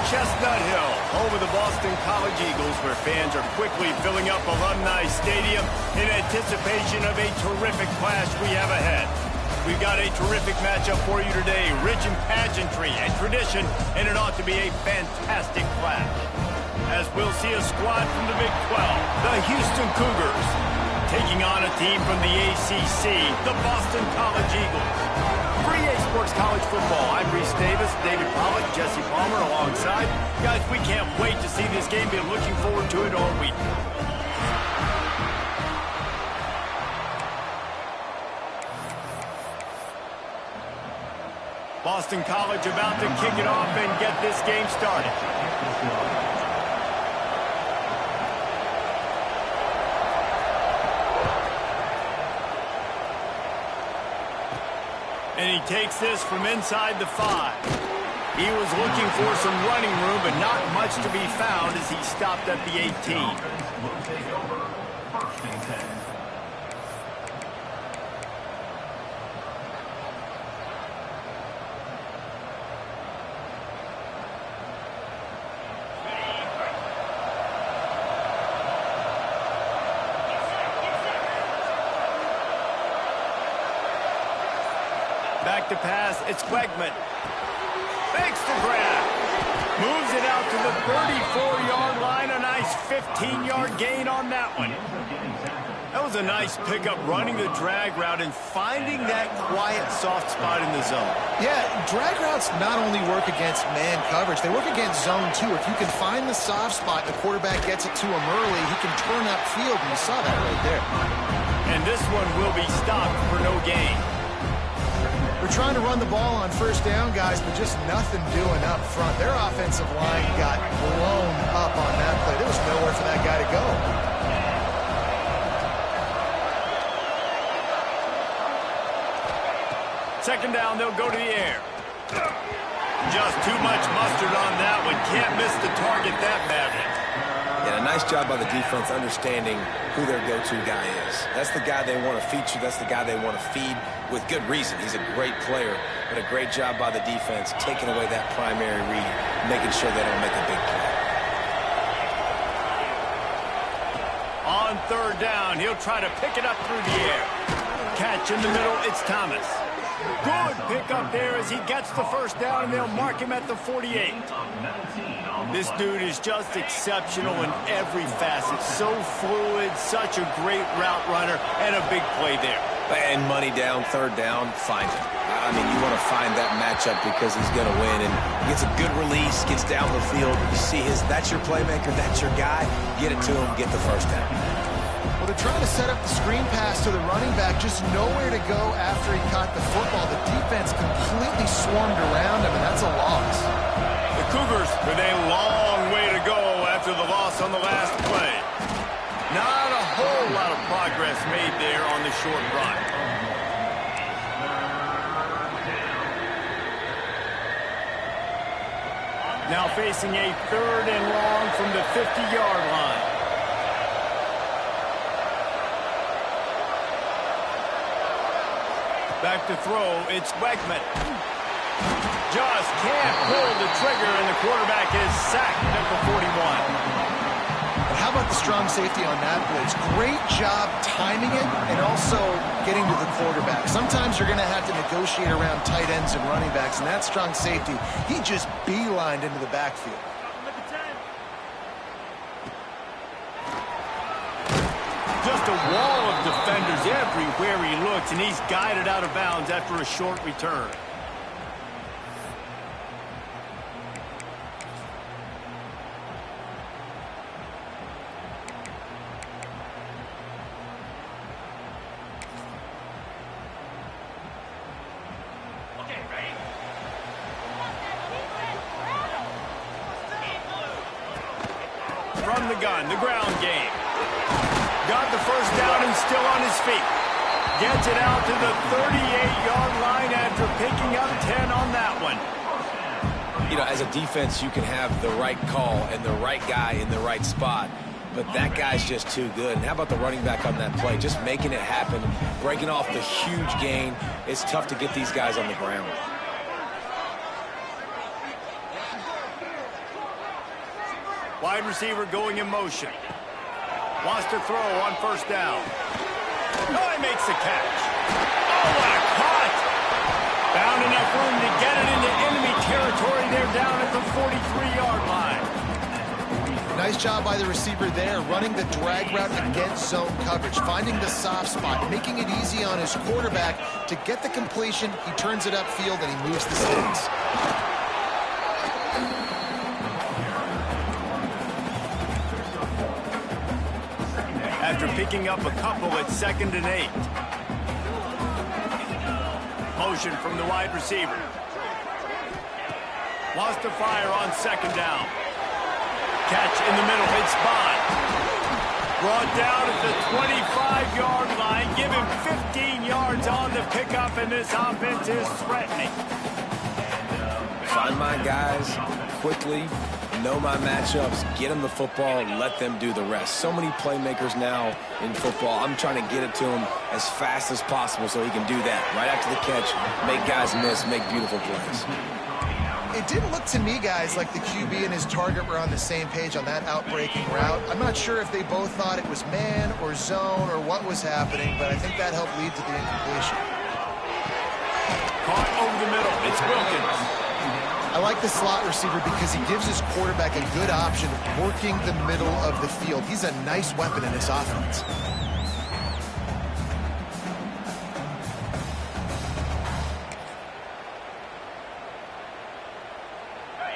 Chestnut Hill, home of the Boston College Eagles, where fans are quickly filling up Alumni Stadium in anticipation of a terrific clash we have ahead. We've got a terrific matchup for you today, rich in pageantry and tradition, and it ought to be a fantastic clash. As we'll see a squad from the Big 12, the Houston Cougars, taking on a team from the ACC, the Boston College Eagles. For EA Sports College Football, I'm Reese Davis, David Pollock, Jesse Palmer alongside. Guys, we can't wait to see this game. Been looking forward to it all week. Boston College about to kick it off and get this game started. And he takes this from inside the 5. He was looking for some running room, but not much to be found as he stopped at the 18. Back to pass, it's Wegman. Makes the grab. Moves it out to the 34-yard line. A nice 15-yard gain on that one. That was a nice pickup, running the drag route and finding that quiet, soft spot in the zone. Yeah, drag routes not only work against man coverage, they work against zone too. If you can find the soft spot and the quarterback gets it to him early, he can turn upfield, and you saw that right there. And this one will be stopped for no gain. They're trying to run the ball on first down, guys, but just nothing doing up front. Their offensive line got blown up on that play. There was nowhere for that guy to go. Second down, they'll go to the air. Just too much mustard on that one. Can't miss the target that badly. Yeah, a nice job by the defense understanding who their go-to guy is. That's the guy they want to feature. That's the guy they want to feed with good reason. He's a great player, but a great job by the defense taking away that primary read, making sure they don't make a big play. On third down, he'll try to pick it up through the air. Catch in the middle, it's Thomas. Good pickup there as he gets the first down, and they'll mark him at the 48. This dude is just exceptional in every facet. So fluid, such a great route runner, and a big play there. And money down, third down, find him. I mean, you want to find that matchup because he's going to win, and gets a good release, gets down the field. You see that's your playmaker, that's your guy. Get it to him, get the first down. Well, they're trying to set up the screen pass to the running back, just nowhere to go after he caught the football. The defense completely swarmed around him, and that's a loss. The Cougars with a long way to go after the loss on the last play. Not a whole lot of progress made there on the short run. Now facing a third and long from the 50-yard line. Back to throw, it's Wegman. Just can't pull the trigger, and the quarterback is sacked at the 41. But how about the strong safety on that blitz? Great job timing it and also getting to the quarterback. Sometimes you're going to have to negotiate around tight ends and running backs, and that strong safety, he just beelined into the backfield. Just a wall of defenders everywhere he looks, and he's guided out of bounds after a short return. From the gun, the ground game. Got the first down and still on his feet. Gets it out to the 38-yard line after picking up 10 on that one. You know, as a defense, you can have the right call and the right guy in the right spot, but that guy's just too good. And how about the running back on that play? Just making it happen, breaking off the huge gain. It's tough to get these guys on the ground. Wide receiver going in motion. Wants to throw on first down. Oh, he makes the catch. Oh, what a cut! Found enough room to get it into enemy territory. They're down at the 43-yard line. Nice job by the receiver there, running the drag route against zone coverage, finding the soft spot, making it easy on his quarterback to get the completion. He turns it upfield and he moves the sticks. After picking up a couple at 2nd and 8. Motion from the wide receiver. Wants to fire on 2nd down. Catch in the middle, it's spot. Brought down at the 25-yard line. Give him 15 yards on the pickup, and this offense is threatening. Find my guys quickly, know my matchups, get them the football, and let them do the rest. So many playmakers now in football. I'm trying to get it to him as fast as possible so he can do that. Right after the catch, make guys miss, make beautiful plays. It didn't look to me, guys, like the QB and his target were on the same page on that outbreaking route. I'm not sure if they both thought it was man or zone or what was happening, but I think that helped lead to the incompletion. Caught over the middle. It's Wilkins. I like the slot receiver because he gives his quarterback a good option working the middle of the field. He's a nice weapon in this offense.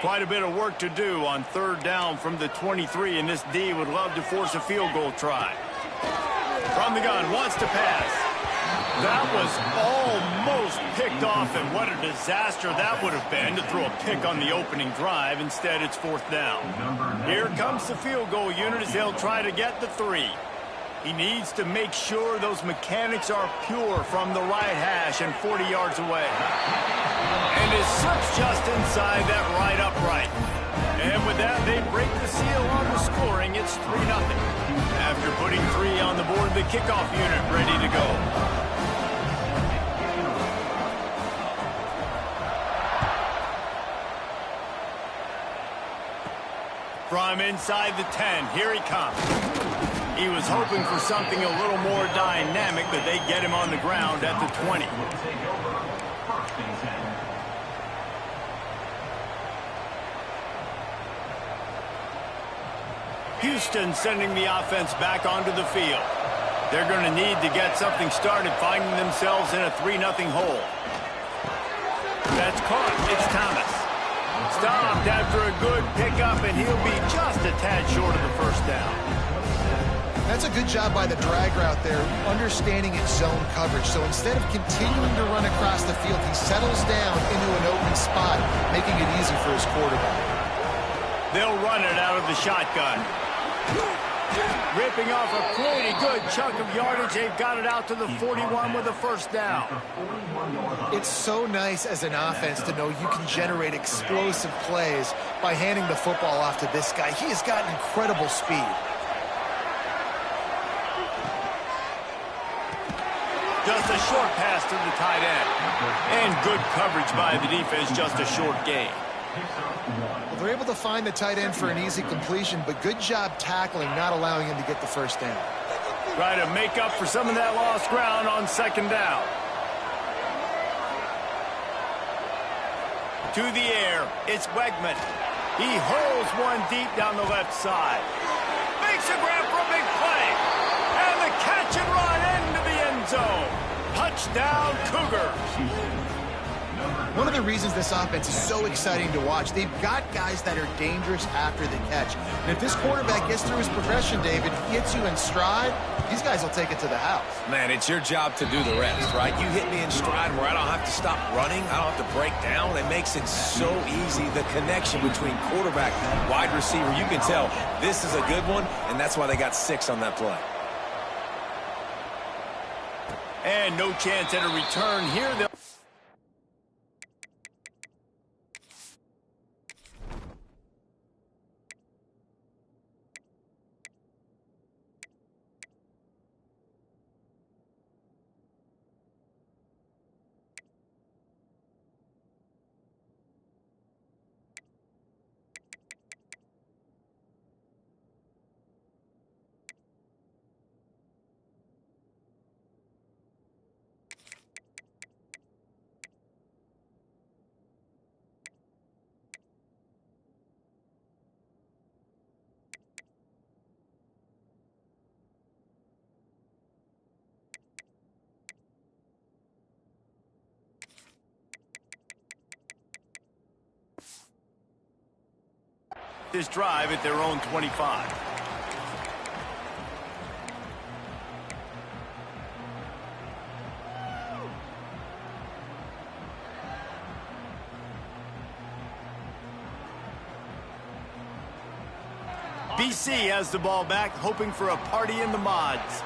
Quite a bit of work to do on 3rd down from the 23, and this D would love to force a field goal try. From the gun, wants to pass. That was almost picked off, and what a disaster that would have been to throw a pick on the opening drive. Instead, it's 4th down. Here comes the field goal unit as they'll try to get the 3. He needs to make sure those mechanics are pure from the right hash and 40 yards away. And it slips just inside that right upright. And with that, they break the seal on the scoring. It's 3-0. After putting 3 on the board, the kickoff unit ready to go. From inside the 10, here he comes. He was hoping for something a little more dynamic, but they get him on the ground at the 20. Houston sending the offense back onto the field. They're going to need to get something started, finding themselves in a 3-0 hole. That's caught. It's Thomas. Stopped after a good pickup, and he'll be just a tad short of the 1st down. That's a good job by the drag route there, understanding its zone coverage. So instead of continuing to run across the field, he settles down into an open spot, making it easy for his quarterback. They'll run it out of the shotgun. Ripping off a pretty good chunk of yardage. They've got it out to the 41 with a 1st down. It's so nice as an offense to know you can generate explosive plays by handing the football off to this guy. He has got incredible speed. Just a short pass to the tight end. And good coverage by the defense, just a short gain. Well, they're able to find the tight end for an easy completion, but good job tackling, not allowing him to get the 1st down. Try to make up for some of that lost ground on 2nd down. To the air, it's Wegman. He holds one deep down the left side. Makes a grab for a big play. And the catch and run into the end zone. Touchdown, Cougars. One of the reasons this offense is so exciting to watch, they've got guys that are dangerous after the catch. And if this quarterback gets through his progression, David, hits you in stride, these guys will take it to the house. Man, it's your job to do the rest, right? You hit me in stride where I don't have to stop running. I don't have to break down. It makes it so easy. The connection between quarterback and wide receiver, you can tell this is a good one, and that's why they got 6 on that play. And no chance at a return here. this drive at their own 25. BC has the ball back, hoping for a party in the mods.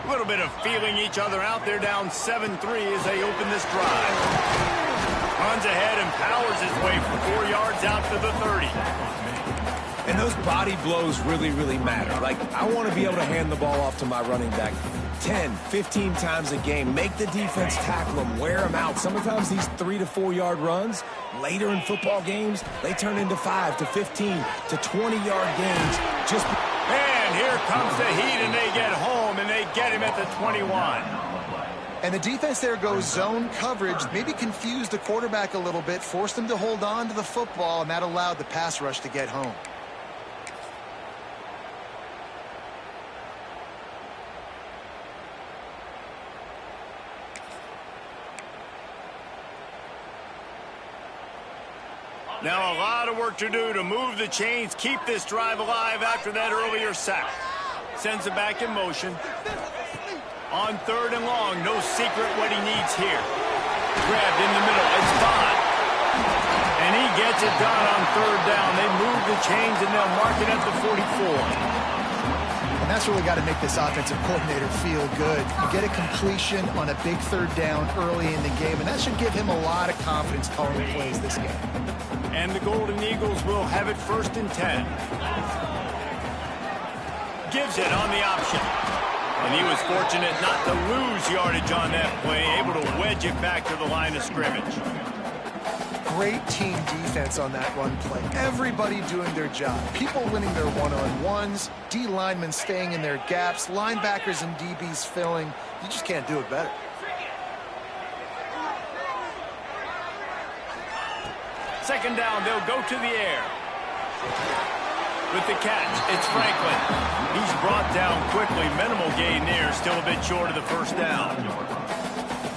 A little bit of feeling each other out. They're down 7-3 as they open this drive. Runs ahead and powers his way for 4 yards out to the 30. And those body blows really, really matter. Like, I want to be able to hand the ball off to my running back 10, 15 times a game. Make the defense tackle them, wear them out. Sometimes these 3 to 4 yard runs, later in football games, they turn into 5 to 15 to 20 yard games. And here comes the heat, and they get home, and they get him at the 21. And the defense there goes zone coverage, maybe confused the quarterback a little bit, forced him to hold on to the football, and that allowed the pass rush to get home. Now a lot of work to do to move the chains, keep this drive alive after that earlier sack. Sends it back in motion. On 3rd and long, no secret what he needs here. Grabbed in the middle, it's Bond. And he gets it done on 3rd down. They move the chains and they'll mark it at the 44. And that's really got to make this offensive coordinator feel good. You get a completion on a big 3rd down early in the game, and that should give him a lot of confidence calling plays this game. And the Golden Eagles will have it 1st and 10. Gives it on the option. And he was fortunate not to lose yardage on that play, able to wedge it back to the line of scrimmage. Great team defense on that run play. Everybody doing their job. People winning their one-on-ones, D linemen staying in their gaps, linebackers and DBs filling. You just can't do it better. Second down, they'll go to the air. With the catch, it's Franklin. He's brought down quickly. Minimal gain there, still a bit short of the 1st down.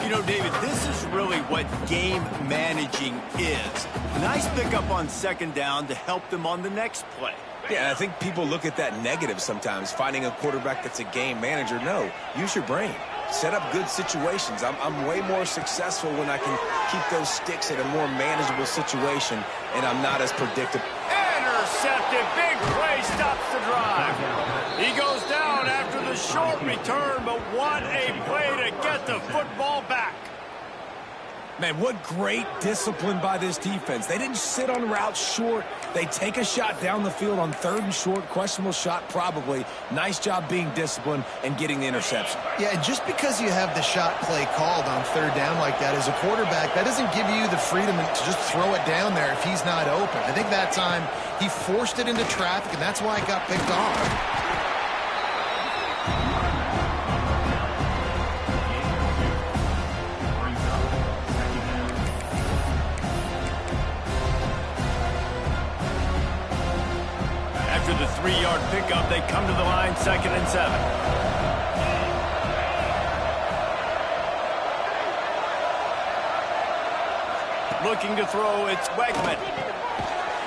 You know, David, this is really what game managing is. Nice pickup on 2nd down to help them on the next play. Yeah, I think people look at that negative sometimes, finding a quarterback that's a game manager. No, use your brain. Set up good situations. I'm way more successful when I can keep those sticks in a more manageable situation, and I'm not as predictable. Intercepted. Big play stops the drive. He goes down after the short return, but what a play to get the football back. Man, what great discipline by this defense. They didn't sit on routes short. They take a shot down the field on 3rd and short. Questionable shot, probably. Nice job being disciplined and getting the interception. Yeah, and just because you have the shot play called on 3rd down like that as a quarterback, that doesn't give you the freedom to just throw it down there if he's not open. I think that time he forced it into traffic, and that's why it got picked off. After the 3-yard pickup, they come to the line, 2nd and 7. Looking to throw, it's Wegman.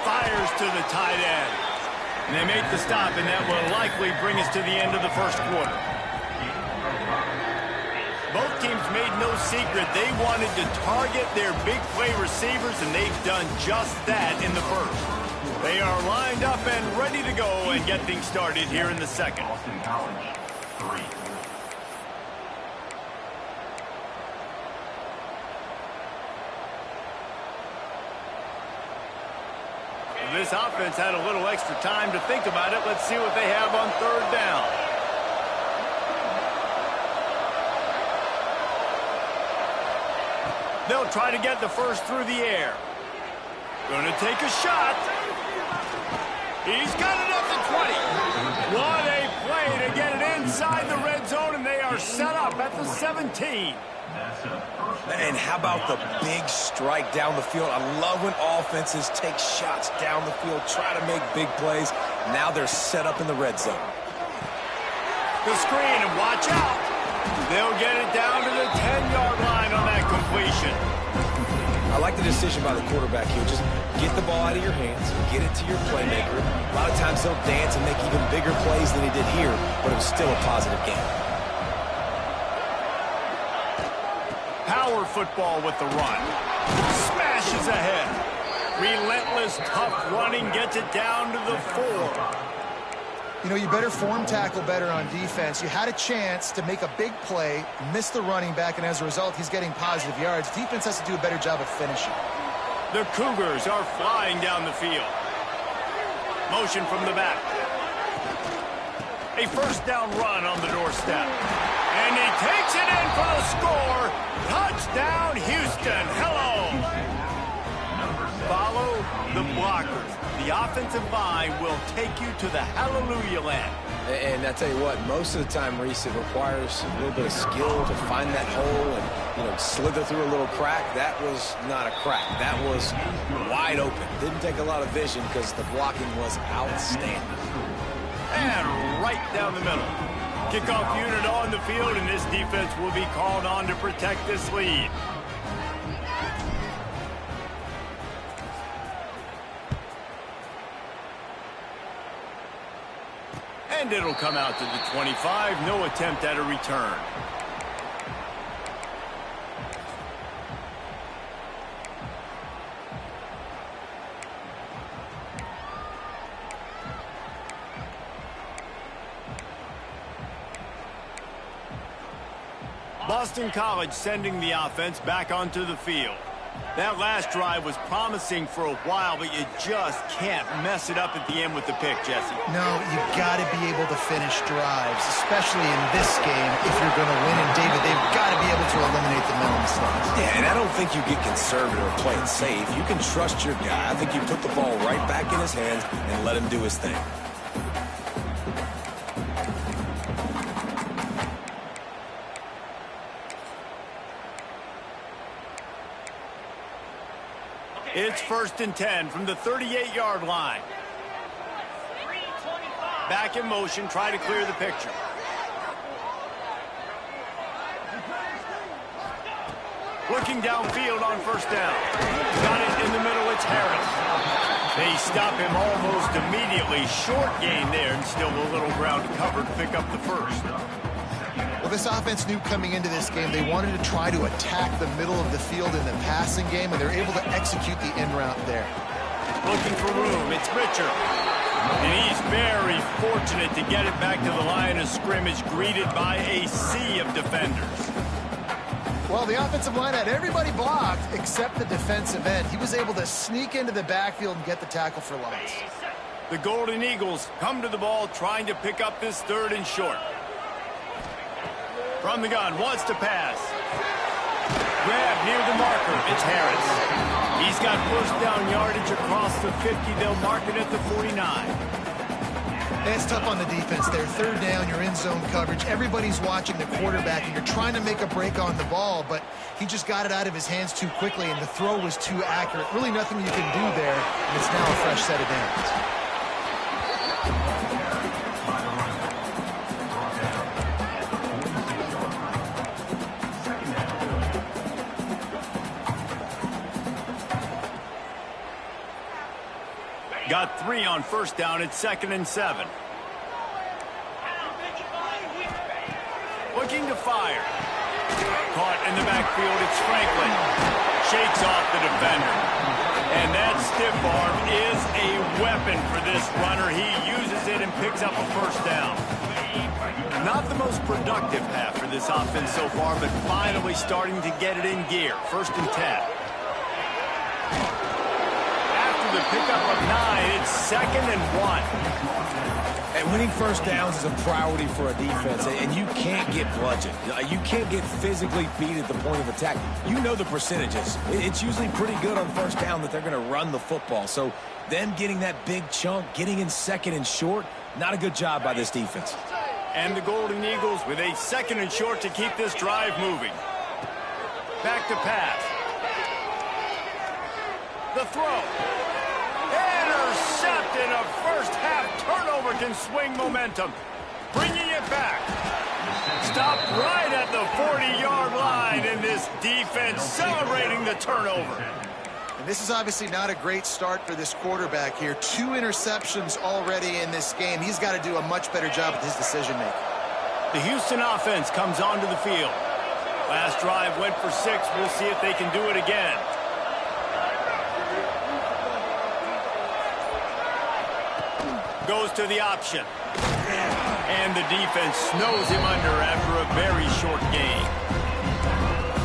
Fires to the tight end. And they make the stop, and that will likely bring us to the end of the 1st quarter. Both teams made no secret. They wanted to target their big play receivers, and they've done just that in the 1st. They are lined up and ready to go and get things started here in the 2nd. This offense had a little extra time to think about it. Let's see what they have on 3rd down. They'll try to get the 1st through the air. Going to take a shot. He's got it up to 20. What a play to get it inside the red zone, and they are set up at the 17. And how about the big strike down the field? I love when offenses take shots down the field, try to make big plays. Now they're set up in the red zone. The screen, and watch out. They'll get it down to the 10-yard line on that completion. I like the decision by the quarterback here. Just get the ball out of your hands, get it to your playmaker. A lot of times he'll dance and make even bigger plays than he did here, but it was still a positive game. Power football with the run. Smashes ahead. Relentless, tough running gets it down to the 4. You know, you better form tackle better on defense. You had a chance to make a big play, miss the running back, and as a result, he's getting positive yards. Defense has to do a better job of finishing. The Cougars are flying down the field. Motion from the back. A first down run on the doorstep. And he takes it in for the score. Touchdown, Houston. Hello. Follow the blockers. The offensive line will take you to the hallelujah land. And I tell you what, most of the time, Reese, it requires a little bit of skill to find that hole and, slither through a little crack. That was not a crack. That was wide open. Didn't take a lot of vision because the blocking was outstanding. And right down the middle. Kickoff unit on the field, and this defense will be called on to protect this lead. And it'll come out to the 25. No attempt at a return. Boston College sending the offense back onto the field. That last drive was promising for a while, but you just can't mess it up at the end with the pick, Jesse. No, you've got to be able to finish drives, especially in this game if you're going to win. And, David, they've got to be able to eliminate the mental mistakes. Yeah, and I don't think you get conservative or play it safe. You can trust your guy. I think you put the ball right back in his hands and let him do his thing. It's 1st and 10 from the 38-yard line. Back in motion, try to clear the picture. Looking downfield on 1st down. Got it in the middle, it's Harris. They stop him almost immediately. Short gain there, and still a little ground covered to pick up the first. Well, this offense knew coming into this game they wanted to try to attack the middle of the field in the passing game, and they're able to execute the in route there. Looking for room, it's Richard. And he's very fortunate to get it back to the line of scrimmage, greeted by a sea of defenders. Well, the offensive line had everybody blocked except the defensive end. He was able to sneak into the backfield and get the tackle for loss. The Golden Eagles come to the ball trying to pick up this 3rd and short. From the gun, wants to pass. Grab near the marker, it's Harris. He's got 1st down yardage across the 50. They'll mark it at the 49. It's tough on the defense there. 3rd down, you're in zone coverage. Everybody's watching the quarterback, and you're trying to make a break on the ball, but he just got it out of his hands too quickly, and the throw was too accurate. Really nothing you can do there, and it's now a fresh set of downs. Got 3 on 1st down. It's 2nd and 7. Looking to fire. Caught in the backfield. It's Franklin. Shakes off the defender. And that stiff arm is a weapon for this runner. He uses it and picks up a 1st down. Not the most productive half for this offense so far, but finally starting to get it in gear. 1st and 10. The pickup of 9, it's 2nd and 1. And winning 1st downs is a priority for a defense, and you can't get bludgeoned. You can't get physically beat at the point of attack. You know the percentages. It's usually pretty good on 1st down that they're going to run the football. So them getting that big chunk, getting in 2nd and short, not a good job by this defense. And the Golden Eagles with a 2nd and short to keep this drive moving. Back to pass. The throw. Intercepted. A 1st half turnover can swing momentum. Bringing it back. Stopped right at the 40-yard line, and this this defense celebrating the turnover. And this is obviously not a great start for this quarterback here. 2 interceptions already in this game. He's got to do a much better job with his decision-making. The Houston offense comes onto the field. Last drive went for 6. We'll see if they can do it again. Goes to the option. And the defense snows him under after a very short game.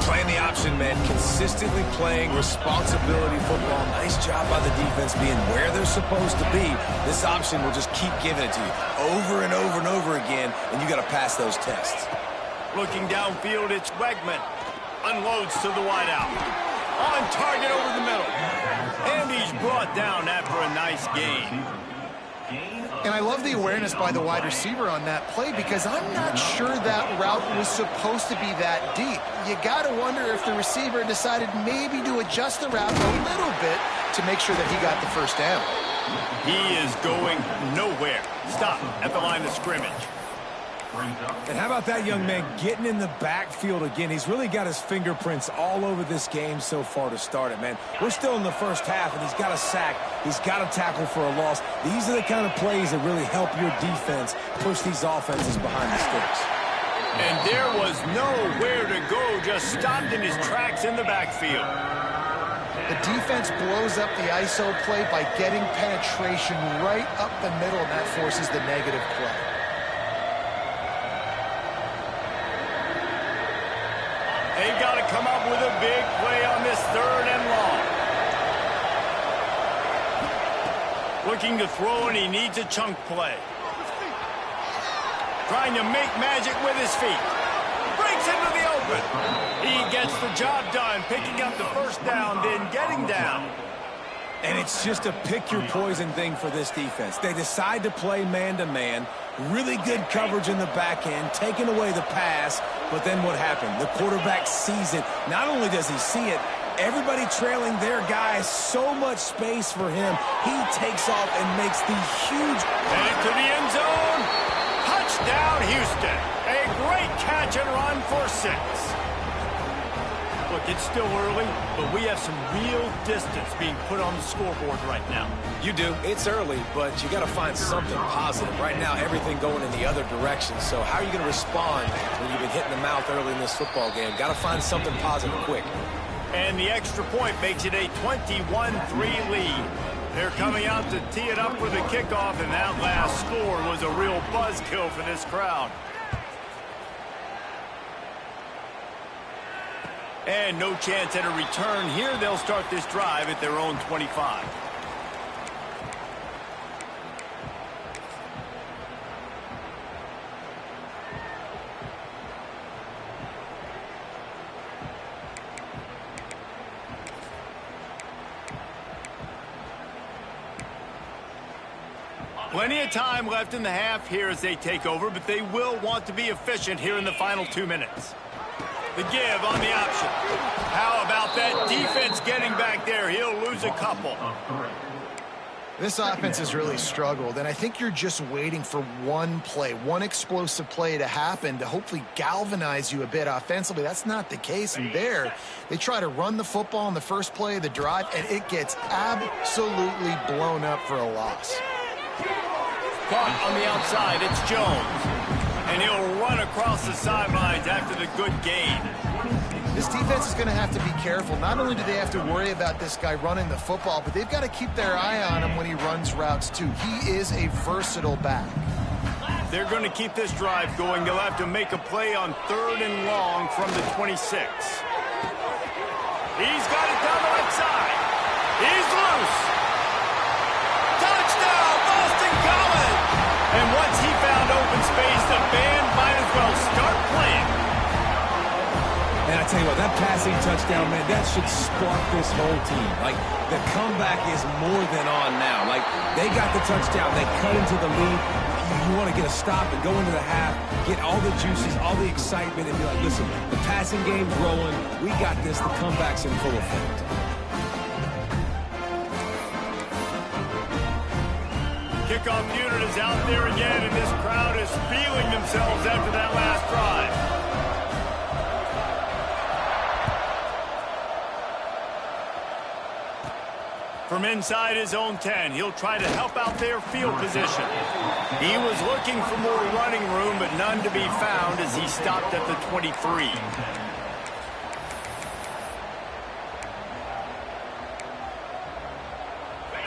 Playing the option, man. Consistently playing responsibility football. Nice job by the defense being where they're supposed to be. This option will just keep giving it to you over and over and over again, and you got to pass those tests. Looking downfield, it's Wegman. Unloads to the wideout. On target over the middle. And he's brought down after a nice gain. And I love the awareness by the wide receiver on that play because I'm not sure that route was supposed to be that deep. You got to wonder if the receiver decided maybe to adjust the route a little bit to make sure that he got the first down. He is going nowhere. Stop at the line of scrimmage. And how about that young man getting in the backfield again? He's really got his fingerprints all over this game so far to start it, man. We're still in the first half, and he's got a sack. He's got a tackle for a loss. These are the kind of plays that really help your defense push these offenses behind the sticks. And there was nowhere to go, just stopped in his tracks in the backfield. The defense blows up the ISO play by getting penetration right up the middle, and that forces the negative play. They've got to come up with a big play on this 3rd and long. Looking to throw, and he needs a chunk play. Trying to make magic with his feet. Breaks into the open. He gets the job done, picking up the first down, then getting down. And it's just a pick-your-poison thing for this defense. They decide to play man-to-man, really good coverage in the back end, taking away the pass, but then what happened? The quarterback sees it. Not only does he see it, everybody trailing their guy, so much space for him. He takes off and makes the huge... Headed to the end zone. Touchdown, Houston. A great catch and run for 6. Look, it's still early, but we have some real distance being put on the scoreboard right now. You do. It's early, but you got to find something positive. Right now, everything going in the other direction. So how are you going to respond when you've been hit in the mouth early in this football game? Got to find something positive quick. And the extra point makes it a 21-3 lead. They're coming out to tee it up with a kickoff, and that last score was a real buzzkill for this crowd. And no chance at a return here. They'll start this drive at their own 25. Plenty of time left in the half here as they take over, but they will want to be efficient here in the final 2 minutes. The give on the option. How about that defense getting back there? He'll lose a couple. This offense has really struggled, and I think you're just waiting for one play, one explosive play to happen to hopefully galvanize you a bit offensively. That's not the case, and there they try to run the football on the first play of the drive, and it gets absolutely blown up for a loss. Caught on the outside, it's Jones. And he'll run across the sidelines after the good gain. This defense is going to have to be careful. Not only do they have to worry about this guy running the football, but they've got to keep their eye on him when he runs routes too. He is a versatile back. They're going to keep this drive going. They'll have to make a play on 3rd and long from the 26. He's got it down the right side. He's loose. Touchdown, Boston College! And once he found open space, the band might as well start playing. And I tell you what, that passing touchdown, man, that should spark this whole team. Like, the comeback is more than on now. Like, they got the touchdown. They cut into the lead. You want to get a stop and go into the half, get all the juices, all the excitement, and be like, listen, the passing game's rolling. We got this. The comeback's in full effect. Kickoff unit is out there again, and this crowd is feeling themselves after that last drive. From inside his own 10, he'll try to help out their field position. He was looking for more running room, but none to be found as he stopped at the 23.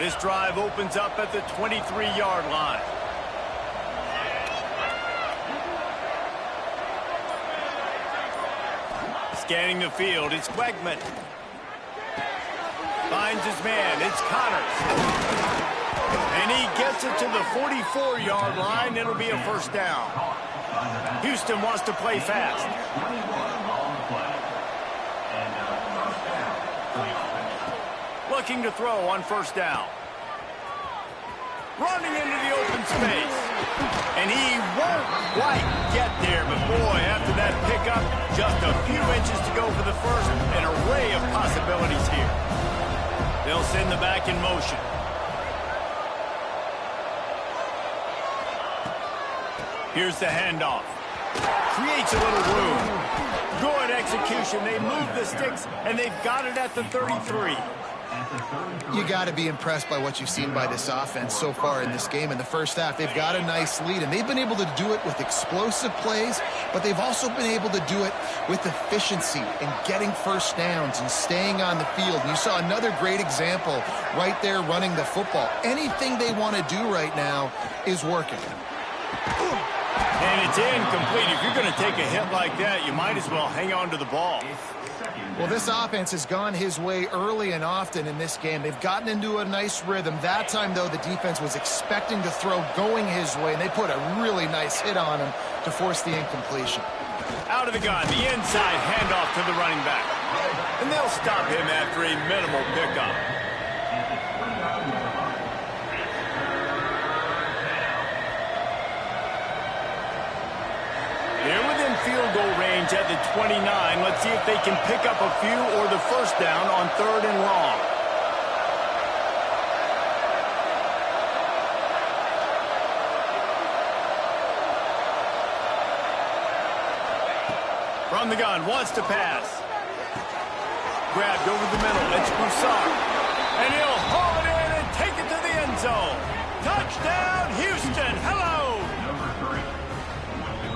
This drive opens up at the 23-yard line. Scanning the field, it's Wegman. Finds his man, it's Connors. And he gets it to the 44-yard line. It'll be a first down. Houston wants to play fast. Looking to throw on first down. Running into the open space. And he won't quite get there, but boy, after that pickup, just a few inches to go for the first. An array of possibilities here. They'll send the back in motion. Here's the handoff. Creates a little room. Good execution. They move the sticks, and they've got it at the 33. You got to be impressed by what you've seen by this offense so far in this game. In the first half, they've got a nice lead, and they've been able to do it with explosive plays, but they've also been able to do it with efficiency and getting first downs and staying on the field. And you saw another great example right there running the football. Anything they want to do right now is working. And it's incomplete. If you're going to take a hit like that, you might as well hang on to the ball. Well, this offense has gone his way early and often in this game. They've gotten into a nice rhythm. That time, though, the defense was expecting to throw going his way, and they put a really nice hit on him to force the incompletion. Out of the gun, the inside handoff to the running back. And they'll stop him after a minimal pickup. They're within field goal range at the 29. Let's see if they can pick up a few or the first down on 3rd and long. From the gun, wants to pass. Grabbed over the middle, it's Broussard. And he'll haul it in and take it to the end zone. Touchdown, Houston, hello!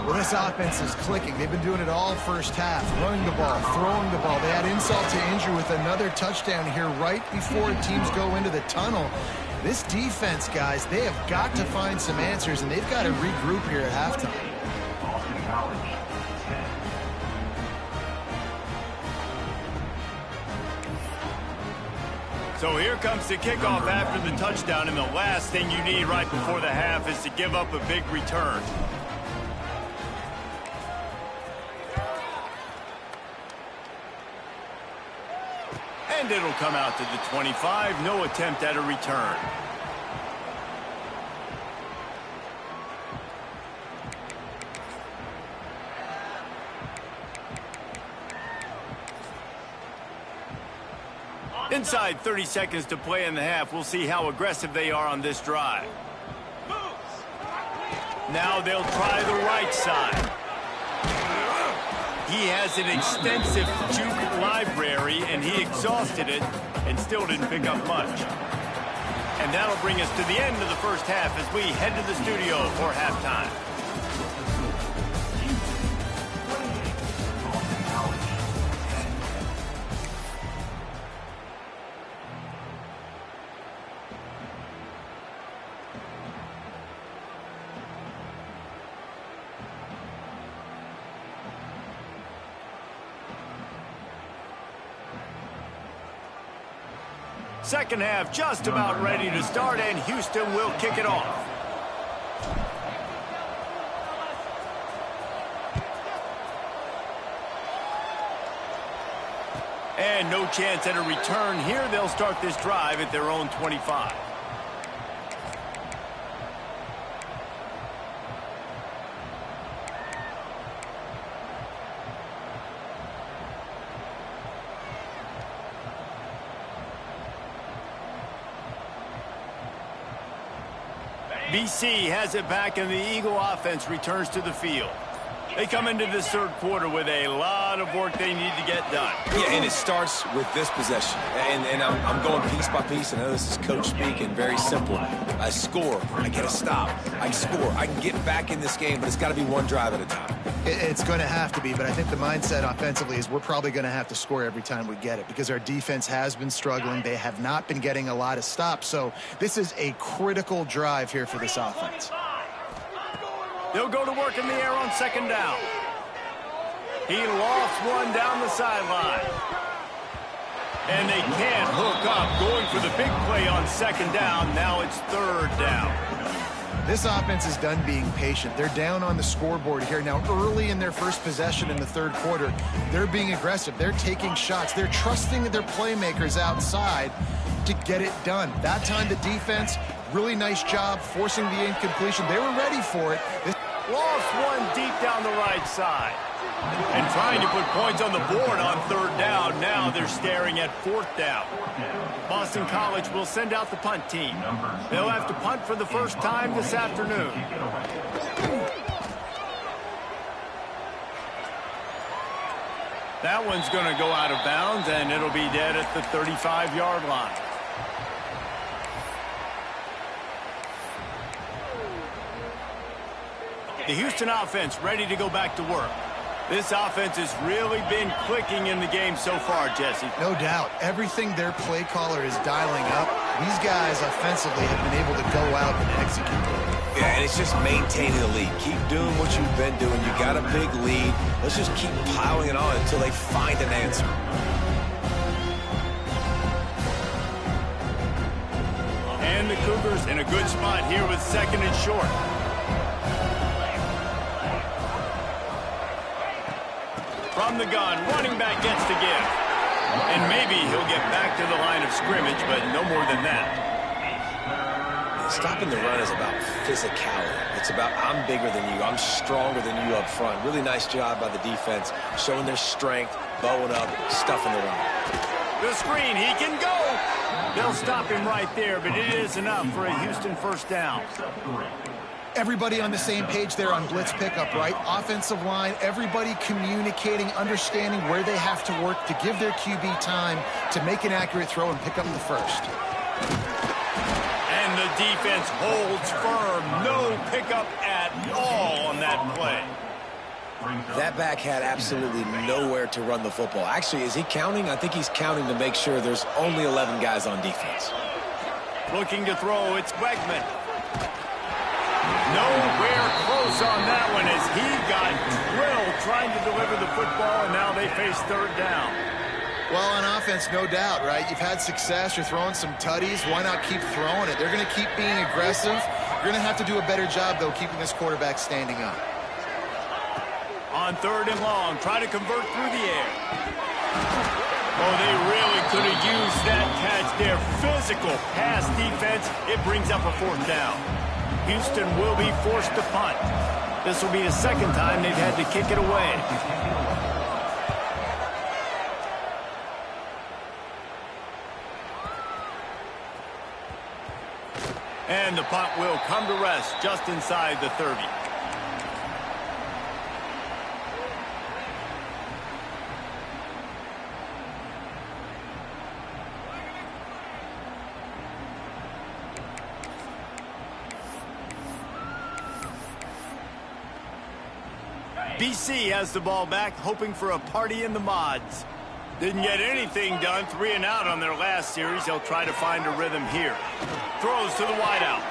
Well, this offense is clicking. They've been doing it all first half, running the ball, throwing the ball. They had insult to injury with another touchdown here right before teams go into the tunnel. This defense, guys, they have got to find some answers, and they've got to regroup here at halftime. So here comes the kickoff after the touchdown, and the last thing you need right before the half is to give up a big return. And it'll come out to the 25. No attempt at a return. Inside 30 seconds to play in the half. We'll see how aggressive they are on this drive. Now they'll try the right side. He has an extensive juke library, and he exhausted it and still didn't pick up much. And that'll bring us to the end of the first half as we head to the studio for halftime. Second half just about ready to start, and Houston will kick it off. And no chance at a return here. They'll start this drive at their own 25. BC has it back, and the Eagle offense returns to the field. They come into this third quarter with a lot of work they need to get done. Yeah, and it starts with this possession. And I'm going piece by piece. I know this is coach speaking, very simple. I score, I get a stop. I score, I can get back in this game, but it's got to be one drive at a time. It's going to have to be, but I think the mindset offensively is we're probably going to have to score every time we get it because our defense has been struggling. They have not been getting a lot of stops, so this is a critical drive here for this offense. They'll go to work in the air on second down. He lost one down the sideline. And they can't hook up, going for the big play on second down. Now it's third down. This offense is done being patient. They're down on the scoreboard here. Now, early in their first possession in the third quarter, they're being aggressive. They're taking shots. They're trusting their playmakers outside to get it done. That time, the defense, really nice job forcing the incompletion. They were ready for it. Lost one deep down the right side. And trying to put points on the board on third down. Now they're staring at fourth down. Boston College will send out the punt team. They'll have to punt for the first time this afternoon. That one's going to go out of bounds, and it'll be dead at the 35-yard line. The Houston offense ready to go back to work. This offense has really been clicking in the game so far, Jesse. No doubt. Everything their play caller is dialing up, these guys offensively have been able to go out and execute. Yeah, and it's just maintaining the lead. Keep doing what you've been doing. You got a big lead. Let's just keep piling it on until they find an answer. And the Cougars in a good spot here with second and short. From the gun, running back gets to give. And maybe he'll get back to the line of scrimmage, but no more than that. Stopping the run is about physicality. It's about I'm bigger than you. I'm stronger than you up front. Really nice job by the defense, showing their strength, bowing up, stuffing the run. The screen, he can go. They'll stop him right there, but it is enough for a Houston first down. Everybody on the same page there on blitz pickup, right? Offensive line, everybody communicating, understanding where they have to work to give their QB time to make an accurate throw and pick up the first. And the defense holds firm. No pickup at all on that play. That back had absolutely nowhere to run the football. Actually, is he counting? I think he's counting to make sure there's only 11 guys on defense. Looking to throw, it's Wegman. Nowhere close on that one as he got drilled trying to deliver the football, and now they face third down. Well, on offense, no doubt, right? You've had success. You're throwing some tutties. Why not keep throwing it? They're going to keep being aggressive. You're going to have to do a better job, though, keeping this quarterback standing up. On third and long, try to convert through the air. Oh, they really could have used that catch there. Physical pass defense. It brings up a fourth down. Houston will be forced to punt. This will be the second time they've had to kick it away. And the punt will come to rest just inside the 30. BC has the ball back, hoping for a party in the mods. Didn't get anything done, 3 and out on their last series. They'll try to find a rhythm here. Throws to the wideout.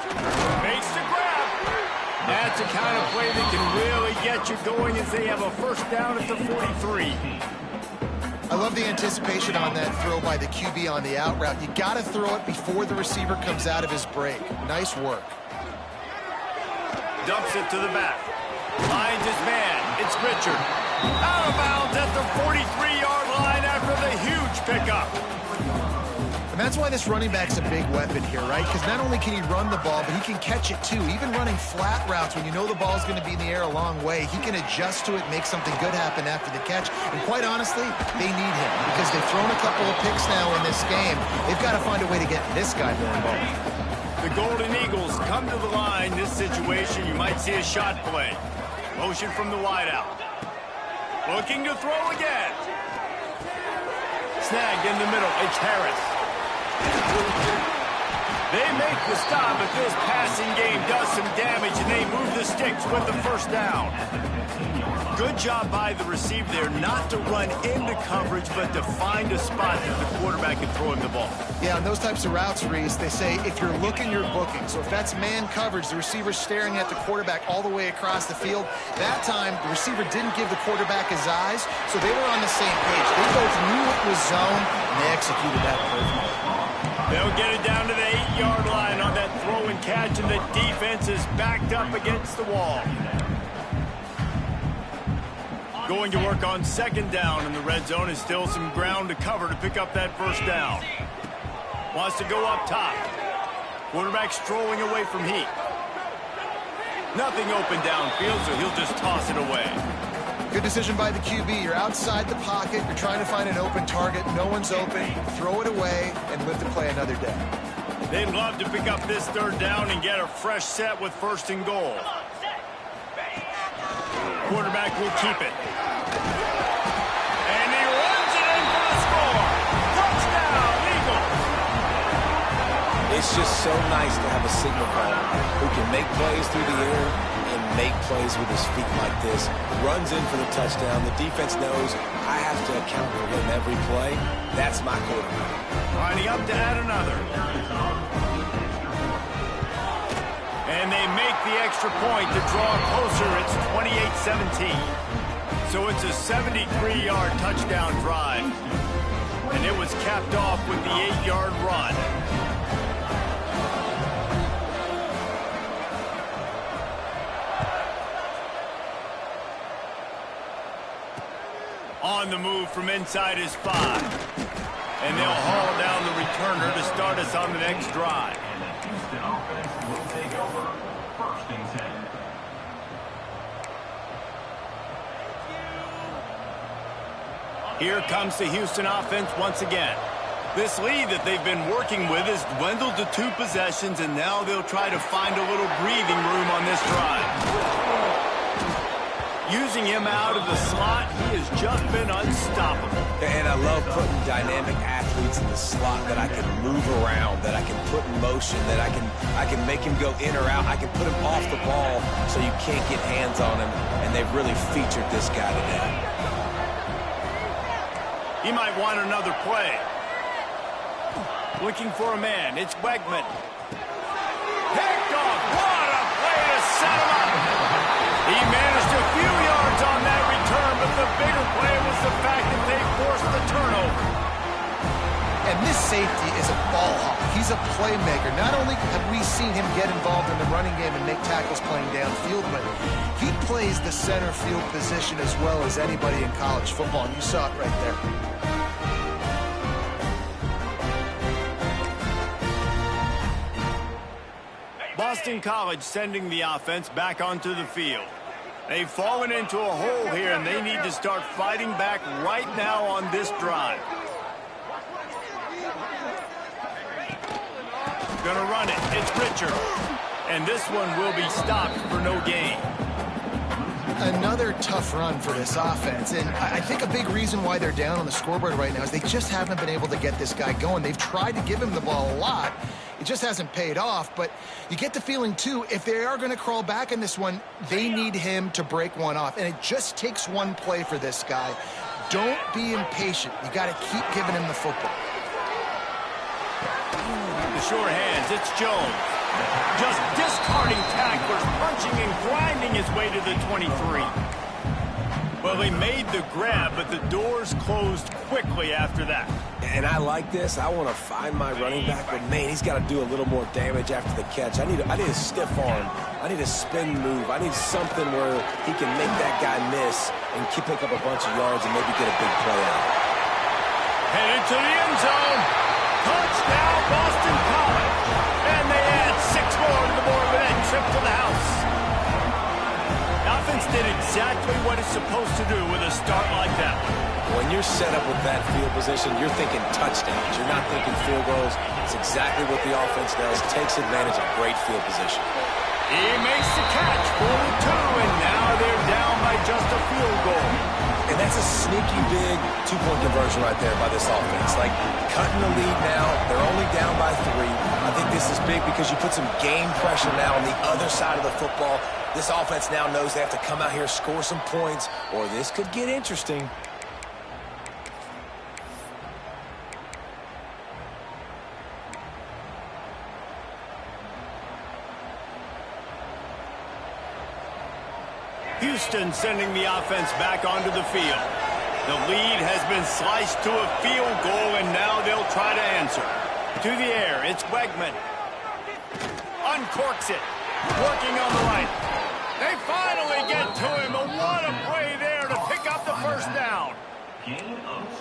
Makes the grab. That's the kind of play that can really get you going as they have a first down at the 43. I love the anticipation on that throw by the QB on the out route. You got to throw it before the receiver comes out of his break. Nice work. Dumps it to the back. Finds his man. It's Richard. Out of bounds at the 43-yard line after the huge pickup. And that's why this running back's a big weapon here, right? Because not only can he run the ball, but he can catch it too. Even running flat routes when you know the ball's going to be in the air a long way, he can adjust to it, make something good happen after the catch. And quite honestly, they need him because they've thrown a couple of picks now in this game. They've got to find a way to get this guy more involved. The Golden Eagles come to the line. This situation, you might see a shot play. Motion from the wideout. Looking to throw again. Snagged in the middle. It's Harris. They make the stop, but this passing game does some damage, and they move the sticks with the first down. Good job by the receiver there not to run into coverage, but to find a spot that the quarterback can throw him the ball. Yeah, on those types of routes, Reese, they say if you're looking, you're booking. So if that's man coverage, the receiver's staring at the quarterback all the way across the field. That time, the receiver didn't give the quarterback his eyes, so they were on the same page. They both knew it was zone, and they executed that perfectly. They'll get it down to the 8-yard line on that throw and catch, and the defense is backed up against the wall. Going to work on second down in the red zone, is still some ground to cover to pick up that first down. Wants to go up top. Quarterback strolling away from heat. Nothing open downfield, so he'll just toss it away. Good decision by the QB. You're outside the pocket. You're trying to find an open target. No one's open. Throw it away and live to play another day. They'd love to pick up this third down and get a fresh set with first and goal. Quarterback will keep it. And he runs it in for the score. Touchdown, Eagles. It's just so nice to have a signal caller who can make plays through the air and make plays with his feet like this. Runs in for the touchdown. The defense knows I have to account for him every play. That's my quarterback. Lining up to add another. And they make the extra point to draw closer. It's 28-17. So it's a 73-yard touchdown drive. And it was capped off with the 8-yard run. On the move from inside his 5. And they'll haul down the returner to start us on the next drive. Here comes the Houston offense once again. This lead that they've been working with has dwindled to 2 possessions, and now they'll try to find a little breathing room on this drive. Using him out of the slot, he has just been unstoppable. And I love putting dynamic athletes in the slot that I can move around, that I can put in motion, that I can make him go in or out. I can put him off the ball so you can't get hands on him, and they've really featured this guy today. He might want another play. Looking for a man. It's Wegman. Picked off. What a play to set him up. He managed a few yards on that return, but the bigger play was the fact that they forced the turnover. And this safety is a ball hawk. He's a playmaker. Not only have we seen him get involved in the running game and make tackles playing downfield, but he plays the center field position as well as anybody in college football, and you saw it right there. Boston College sending the offense back onto the field. They've fallen into a hole here, and they need to start fighting back right now on this drive. Gonna run it. It's Richard. And this one will be stopped for no gain. Another tough run for this offense, and I think a big reason why they're down on the scoreboard right now is they just haven't been able to get this guy going. They've tried to give him the ball a lot. It just hasn't paid off, but you get the feeling, too, if they are going to crawl back in this one, they need him to break one off, and it just takes one play for this guy. Don't be impatient. You got to keep giving him the football. The short hands, it's Jones. Just discarding tacklers, punching and grinding his way to the 23. Well, he made the grab, but the doors closed quickly after that. And I like this. I want to find my running back, but man, he's got to do a little more damage after the catch. I need a stiff arm. I need a spin move. I need something where he can make that guy miss and pick up a bunch of yards and maybe get a big play out. Headed to the end zone. Touchdown, Boston College. And they add 6 more to the board with that trip to the house. The offense did exactly what it's supposed to do with a start like that one. When you're set up with that field position, you're thinking touchdowns. You're not thinking field goals. It's exactly what the offense does. Takes advantage of great field position. He makes the catch for the 2, and now they're down by just a field goal. And that's a sneaky big two-point conversion right there by this offense. Like, cutting the lead now. They're only down by 3. I think this is big because you put some game pressure now on the other side of the football. This offense now knows they have to come out here, score some points, or this could get interesting. Houston sending the offense back onto the field. The lead has been sliced to a field goal, and now they'll try to answer. To the air, it's Wegman. Uncorks it. Working on the right. They finally get to him, and what a play there to pick up the first down.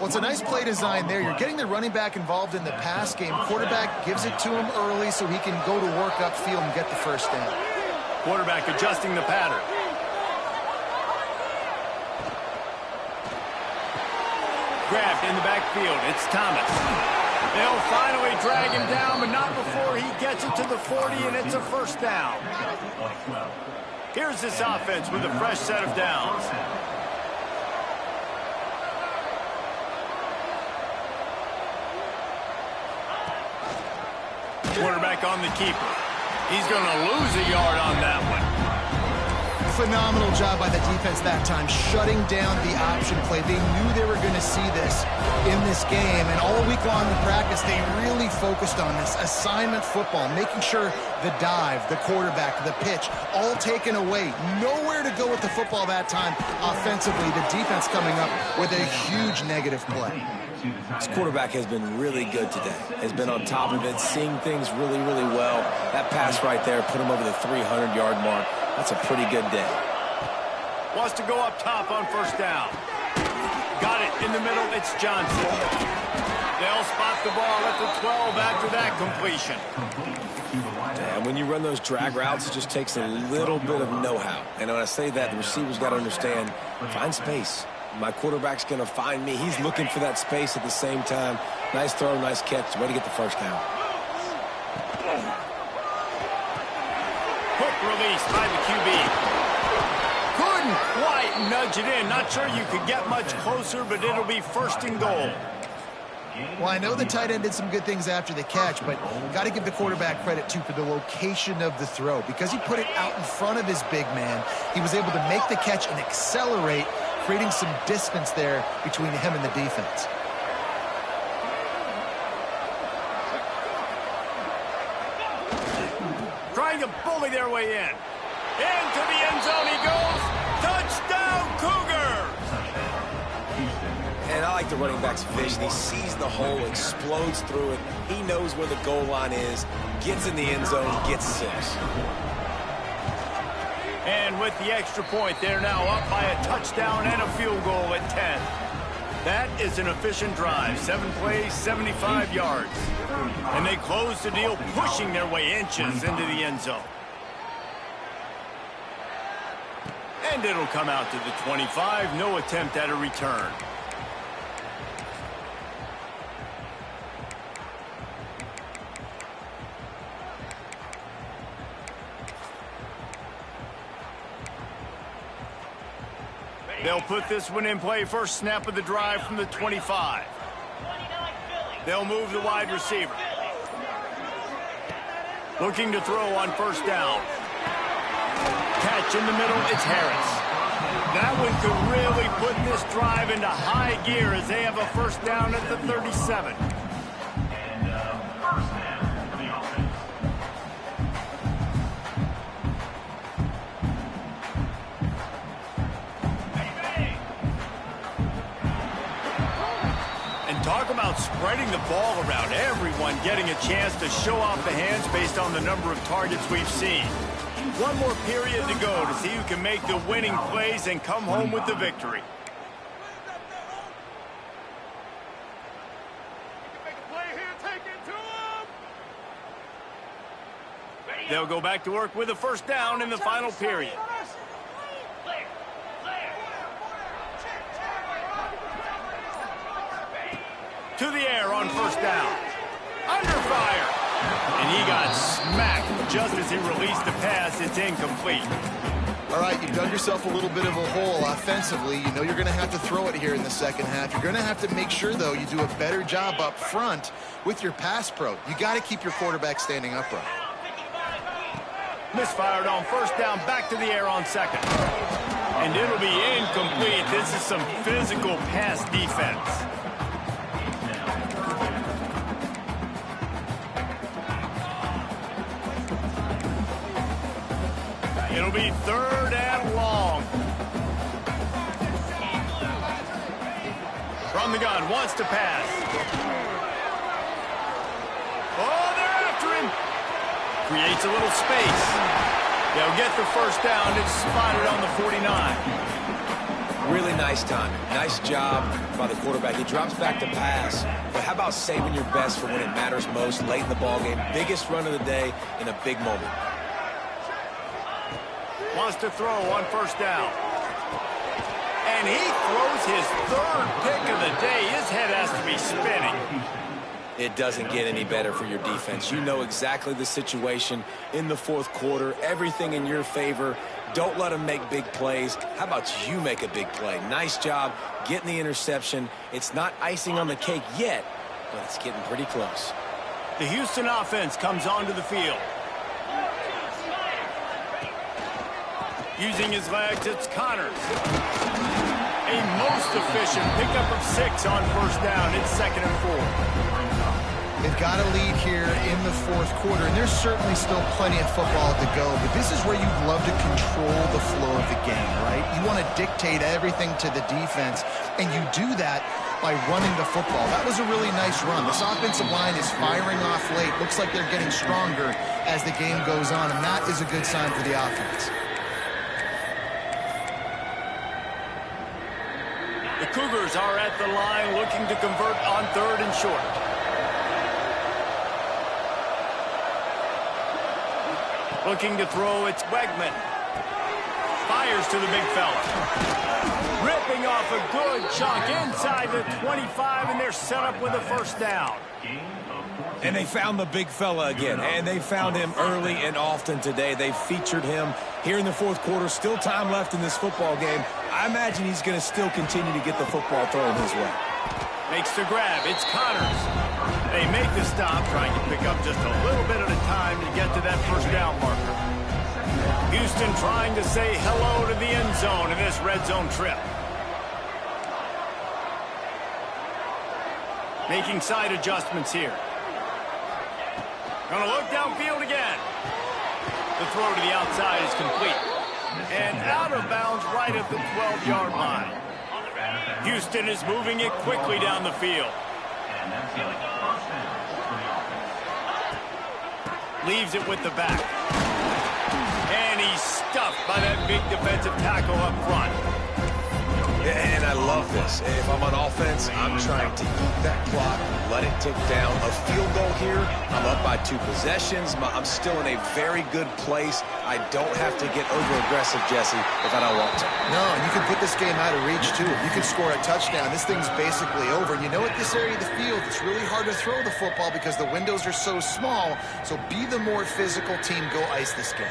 Well, it's a nice play design there. You're getting the running back involved in the pass game. Quarterback gives it to him early so he can go to work upfield and get the first down. Quarterback adjusting the pattern. Grabbed in the backfield. It's Thomas. They'll finally drag him down, but not before he gets it to the 40, and it's a first down. Here's this offense with a fresh set of downs. Quarterback on the keeper. He's going to lose a yard on that one. Phenomenal job by the defense that time, shutting down the option play. They knew they were going to see this in this game, and all week long in practice, they really focused on this assignment football, making sure the dive, the quarterback, the pitch, all taken away. Nowhere to go with the football that time offensively. The defense coming up with a huge negative play. This quarterback has been really good today. Has been on top of it, seeing things really, really well. That pass right there put him over the 300-yard mark. That's a pretty good day. Wants to go up top on first down. Got it in the middle. It's Johnson. They'll spot the ball at the 12 after that completion. And when you run those drag routes, it just takes a little bit of know-how. And when I say that, the receiver's got to understand, find space. My quarterback's going to find me. He's looking for that space at the same time. Nice throw, nice catch. Way to get the first down. Quick release by the QB. Couldn't quite nudge it in. Not sure you could get much closer, but it'll be first and goal. Well, I know the tight end did some good things after the catch, but got to give the quarterback credit, too, for the location of the throw. Because he put it out in front of his big man, he was able to make the catch and accelerate, creating some distance there between him and the defense. Trying to bully their way in. Into the end zone he goes. Touchdown, Cougars! And I like the running back's vision. He sees the hole, explodes through it. He knows where the goal line is, gets in the end zone, gets 6. And with the extra point, they're now up by a touchdown and a field goal at 10. That is an efficient drive. 7 plays, 75 yards. And they close the deal, pushing their way inches into the end zone. And it'll come out to the 25. No attempt at a return. They'll put this one in play. First snap of the drive from the 25. They'll move the wide receiver. Looking to throw on first down. Catch in the middle, it's Harris. That one could really put this drive into high gear as they have a first down at the 37. Talk about spreading the ball around. Everyone getting a chance to show off the hands based on the number of targets we've seen. One more period to go to see who can make the winning plays and come home with the victory. They'll go back to work with a first down in the final period. To the air on first down. Under fire. And he got smacked just as he released the pass. It's incomplete. All right, you've dug yourself a little bit of a hole offensively. You know you're going to have to throw it here in the second half. You're going to have to make sure, though, you do a better job up front with your pass pro. You got to keep your quarterback standing upright. Misfired on first down, back to the air on second. And it'll be incomplete. This is some physical pass defense. It'll be third and long. From the gun, wants to pass. Oh, they're after him. Creates a little space. They'll get the first down. It's spotted on the 49. Really nice timing. Nice job by the quarterback. He drops back to pass. But how about saving your best for when it matters most, late in the ballgame? Biggest run of the day in a big moment. Wants to throw on first down. And he throws his third pick of the day. His head has to be spinning. It doesn't get any better for your defense. You know exactly the situation in the fourth quarter. Everything in your favor. Don't let them make big plays. How about you make a big play? Nice job getting the interception. It's not icing on the cake yet, but it's getting pretty close. The Houston offense comes onto the field. Using his legs, it's Connors. A most efficient pickup of 6 on first down. It's 2nd and 4. They've got a lead here in the fourth quarter, and there's certainly still plenty of football to go, but this is where you'd love to control the flow of the game, right? You want to dictate everything to the defense, and you do that by running the football. That was a really nice run. This offensive line is firing off late. Looks like they're getting stronger as the game goes on, and that is a good sign for the offense. The Cougars are at the line looking to convert on 3rd and short. Looking to throw, it's Wegman. Fires to the big fella. Ripping off a good chunk inside the 25, and they're set up with a first down. And they found the big fella again, and they found him early and often today. They featured him here in the fourth quarter. Still time left in this football game. I imagine he's going to still continue to get the football thrown his way. Makes the grab. It's Connors. They make the stop, trying to pick up just a little bit at a time to get to that first down marker. Houston trying to say hello to the end zone in this red zone trip. Making side adjustments here. Gonna look downfield again. The throw to the outside is complete. And out of bounds right at the 12-yard line. Houston is moving it quickly down the field. Leaves it with the back. And he's stuffed by that big defensive tackle up front. And I love this. If I'm on offense, I'm trying to eat that clock, let it tick down. A field goal here, I'm up by 2 possessions. I'm still in a very good place. I don't have to get over-aggressive, Jesse, if I don't want to. No, and you can put this game out of reach, too. If you can score a touchdown, this thing's basically over. And you know, at this area of the field, it's really hard to throw the football because the windows are so small. So be the more physical team. Go ice this game.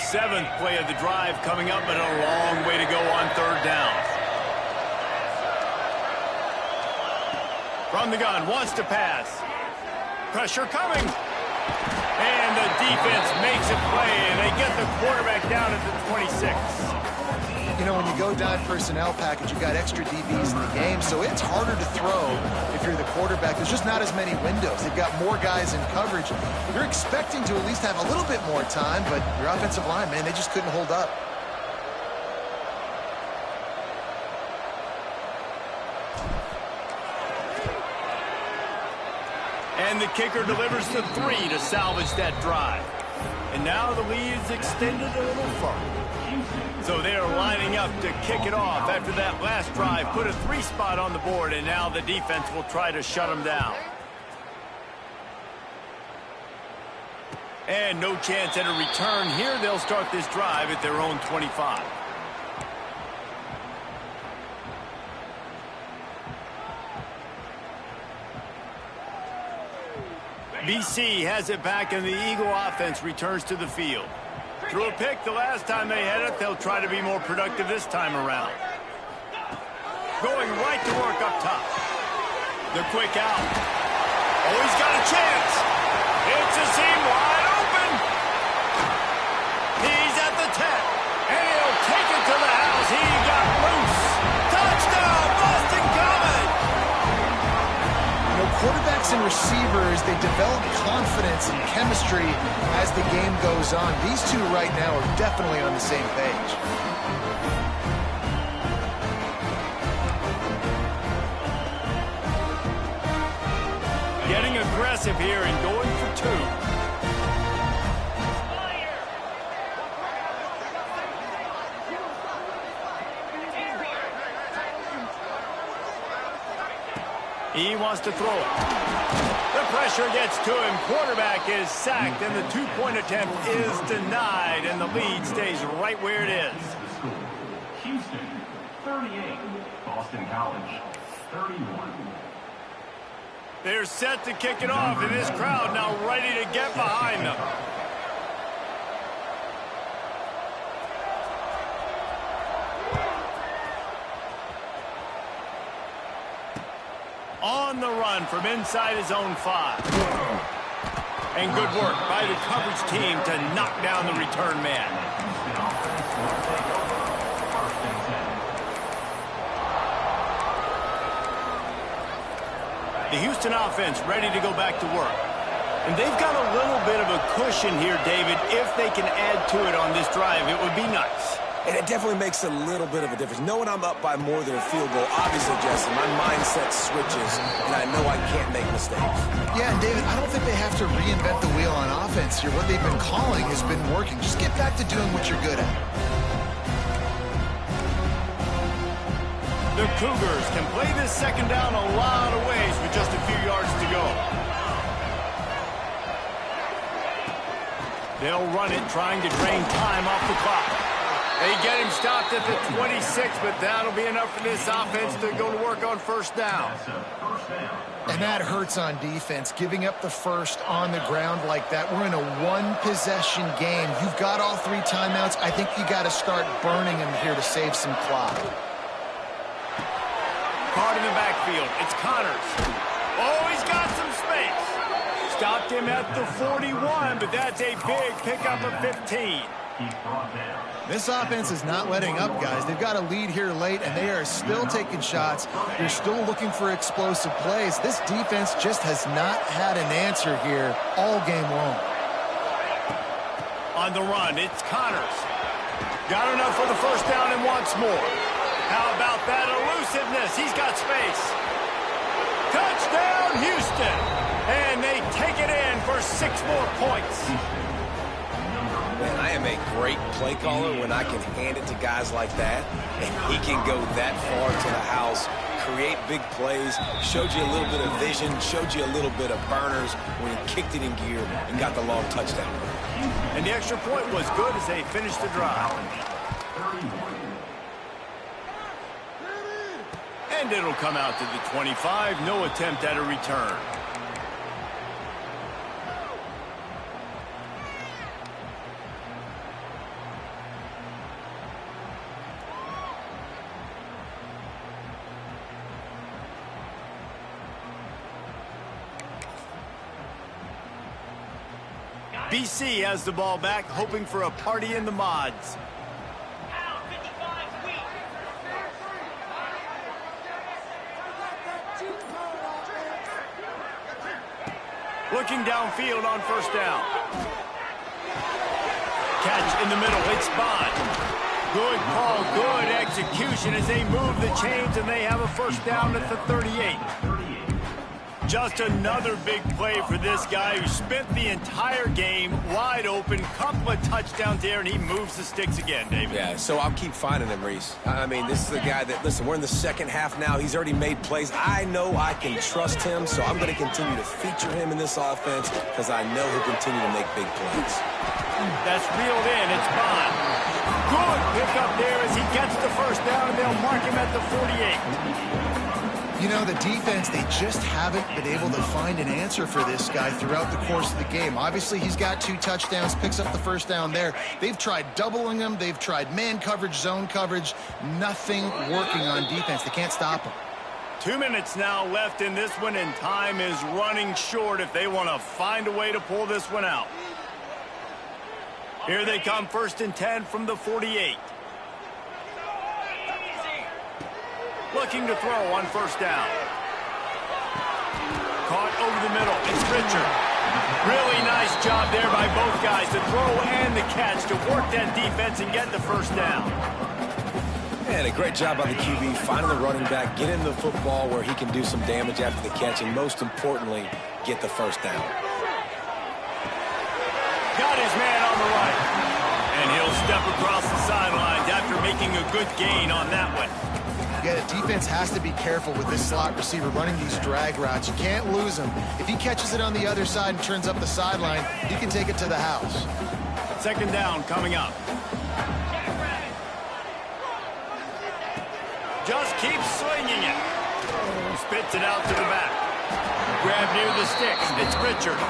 Seventh play of the drive coming up, but a long way to go on 3rd down. From the gun, wants to pass. Pressure coming. And the defense makes a play, and they get the quarterback down at the 26. You know, when you go dive personnel package, you got extra DBs in the game, so it's harder to throw if you're the quarterback. There's just not as many windows. They've got more guys in coverage. You're expecting to at least have a little bit more time, but your offensive line, man, they just couldn't hold up. And the kicker delivers the 3 to salvage that drive. And now the lead is extended a little further. So they're lining up to kick it off after that last drive. Put a 3 spot on the board, and now the defense will try to shut them down. And no chance at a return here. They'll start this drive at their own 25. BC has it back, and the Eagle offense returns to the field. Threw a pick the last time they had it. They'll try to be more productive this time around. Going right to work up top. The quick out. Oh, he's got a chance. It's a seam wide open. He's at the 10. And he'll take it to the house. He got loose. Touchdown, Boston College. You know, quarterbacks and receivers, they develop confidence and chemistry as the game goes on. These two right now are definitely on the same page. Getting aggressive here and going for two. He wants to throw it. The pressure gets to him. Quarterback is sacked, and the two-point attempt is denied, and the lead stays right where it is. Houston, 38. Boston College, 31. They're set to kick it off, and this crowd now ready to get behind them. On the run from inside his own 5. And good work by the coverage team to knock down the return man. The Houston offense ready to go back to work. And they've got a little bit of a cushion here, David. If they can add to it on this drive, it would be nice. And it definitely makes a little bit of a difference. Knowing I'm up by more than a field goal, obviously, Jesse, my mindset switches, and I know I can't make mistakes. Yeah, and David, I don't think they have to reinvent the wheel on offense here. What they've been calling has been working. Just get back to doing what you're good at. The Cougars can play this second down a lot of ways with just a few yards to go. They'll run it, trying to drain time off the clock. They get him stopped at the 26, but that'll be enough for this offense to go to work on first down. And that hurts on defense, giving up the first on the ground like that. We're in a one-possession game. You've got all 3 timeouts. I think you got to start burning them here to save some clock. Caught in the backfield. It's Connors. Oh, he's got some space. Stopped him at the 41, but that's a big pickup of 15. This offense is not letting up, guys. They've got a lead here late, and they are still taking shots. They're still looking for explosive plays. This defense just has not had an answer here all game long. On the run, it's Connors. Got enough for the first down and wants more. How about that elusiveness? He's got space. Touchdown, Houston. And they take it in for 6 more points. Man, I am a great play caller when I can hand it to guys like that, and he can go that far to the house, create big plays, showed you a little bit of vision, showed you a little bit of burners when he kicked it in gear and got the long touchdown. And the extra point was good as they finished the drive. And it'll come out to the 25. No attempt at a return. BC has the ball back, hoping for a party in the mods. Looking downfield on first down. Catch in the middle. It's Bond. Good call, good execution as they move the chains, and they have a first down at the 38. Just another big play for this guy who spent the entire game wide open. Couple of touchdowns there, and he moves the sticks again, David. Yeah, so I'll keep finding him, Reese. I mean, this is a guy that, listen, we're in the second half now. He's already made plays. I know I can trust him, so I'm going to continue to feature him in this offense because I know he'll continue to make big plays. That's reeled in. It's Bond. Good pickup there as he gets the first down, and they'll mark him at the 48. You know, the defense, they just haven't been able to find an answer for this guy throughout the course of the game. Obviously, he's got 2 touchdowns, picks up the first down there. They've tried doubling him. They've tried man coverage, zone coverage. Nothing working on defense. They can't stop him. 2 minutes now left in this one, and time is running short if they want to find a way to pull this one out. Here they come, 1st and 10 from the 48. Looking to throw on first down. Caught over the middle. It's Richard. Really nice job there by both guys, the throw and the catch, to work that defense and get the first down. And a great job by the QB, finding the running back, get him the football where he can do some damage after the catch, and most importantly, get the first down. Got his man on the right. And he'll step across the sidelines after making a good gain on that one. Yeah, the defense has to be careful with this slot receiver running these drag routes. You can't lose him. If he catches it on the other side and turns up the sideline, he can take it to the house. 2nd down coming up. Just keeps swinging it. Spits it out to the back. Grab near the sticks. It's Richard.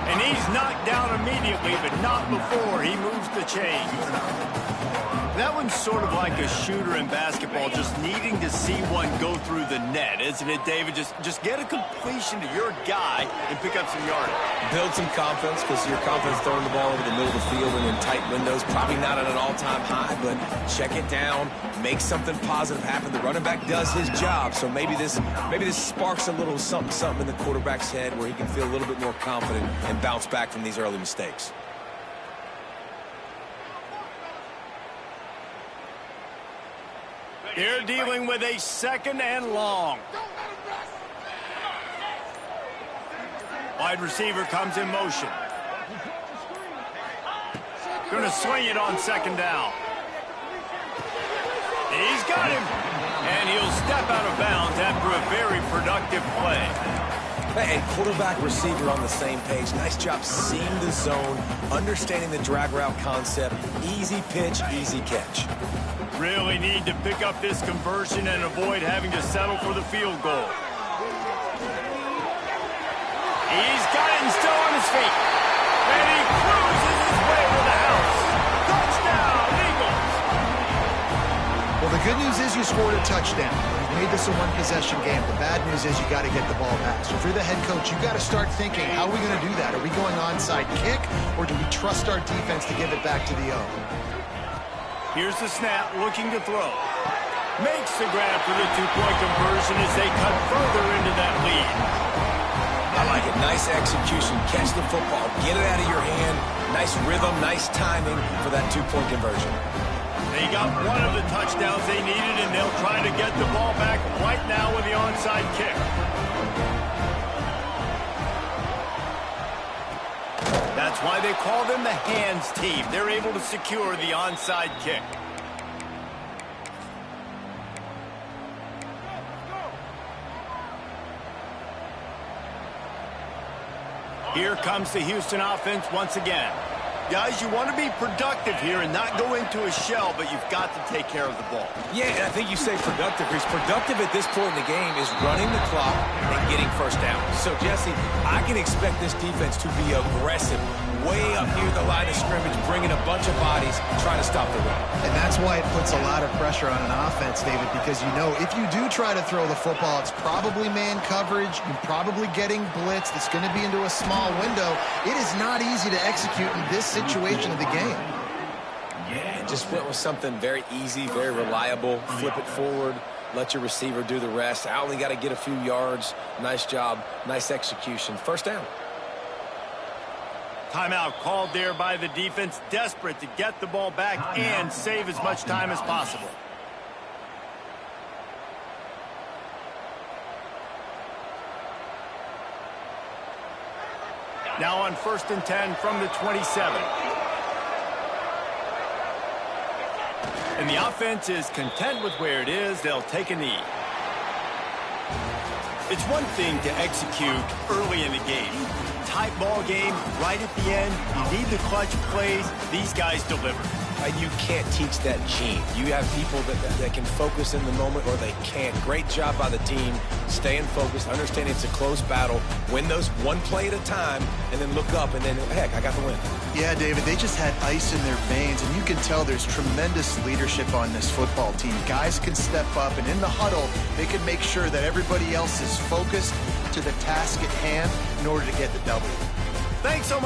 And he's knocked down immediately, but not before he moves the chains. That one's sort of like a shooter in basketball, just needing to see one go through the net, isn't it, David? Just get a completion to your guy and pick up some yardage. Build some confidence, because your confidence throwing the ball over the middle of the field and in tight windows, probably not at an all-time high, but check it down, make something positive happen. The running back does his job, so maybe this sparks a little something in the quarterback's head where he can feel a little bit more confident and bounce back from these early mistakes. They're dealing with a 2nd and long. Wide receiver comes in motion. Going to swing it on 2nd down. He's got him. And he'll step out of bounds after a very productive play. And quarterback, receiver on the same page. Nice job seeing the zone, understanding the drag route concept. Easy pitch, easy catch. Really need to pick up this conversion and avoid having to settle for the field goal. He's got it and still on his feet. And he cruises his way to the house. Touchdown, Eagles! Well, the good news is you scored a touchdown. You made this a one-possession game. The bad news is you got to get the ball back. So if you're the head coach, you got to start thinking, how are we going to do that? Are we going onside kick, or do we trust our defense to give it back to the O? Here's the snap, looking to throw. Makes the grab for the 2-point conversion as they cut further into that lead. I like it. Nice execution. Catch the football. Get it out of your hand. Nice rhythm, nice timing for that 2-point conversion. They got one of the touchdowns they needed, and they'll try to get the ball back right now with the onside kick. That's why they call them the hands team. They're able to secure the onside kick. Here comes the Houston offense once again. Guys, you want to be productive here and not go into a shell, but you've got to take care of the ball. Yeah, and I think you say productive. He's productive at this point in the game is running the clock and getting first down. So, Jesse, I can expect this defense to be aggressive, way up near the line of scrimmage, bringing a bunch of bodies, trying to stop the run. And that's why it puts a lot of pressure on an offense, David, because you know if you do try to throw the football, it's probably man coverage. You're probably getting blitz. That's going to be into a small window. It is not easy to execute in this situation of the game. Yeah, just went with something very easy, very reliable. Flip it forward, let your receiver do the rest. I only got to get a few yards. Nice job, nice execution. First down. Timeout called there by the defense, desperate to get the ball back and save as much time as possible. Now on 1st and 10 from the 27. And the offense is content with where it is. They'll take a knee. It's one thing to execute early in the game. Tight ball game, right at the end. You need the clutch plays. These guys deliver. You can't teach that gene. You have people that can focus in the moment or they can't. Great job by the team, staying focused, understanding it's a close battle, win those one play at a time, and then look up and then, heck, I got the win. Yeah, David, they just had ice in their veins, and you can tell there's tremendous leadership on this football team. Guys can step up, and in the huddle, they can make sure that everybody else is focused to the task at hand in order to get the W. Thanks so much.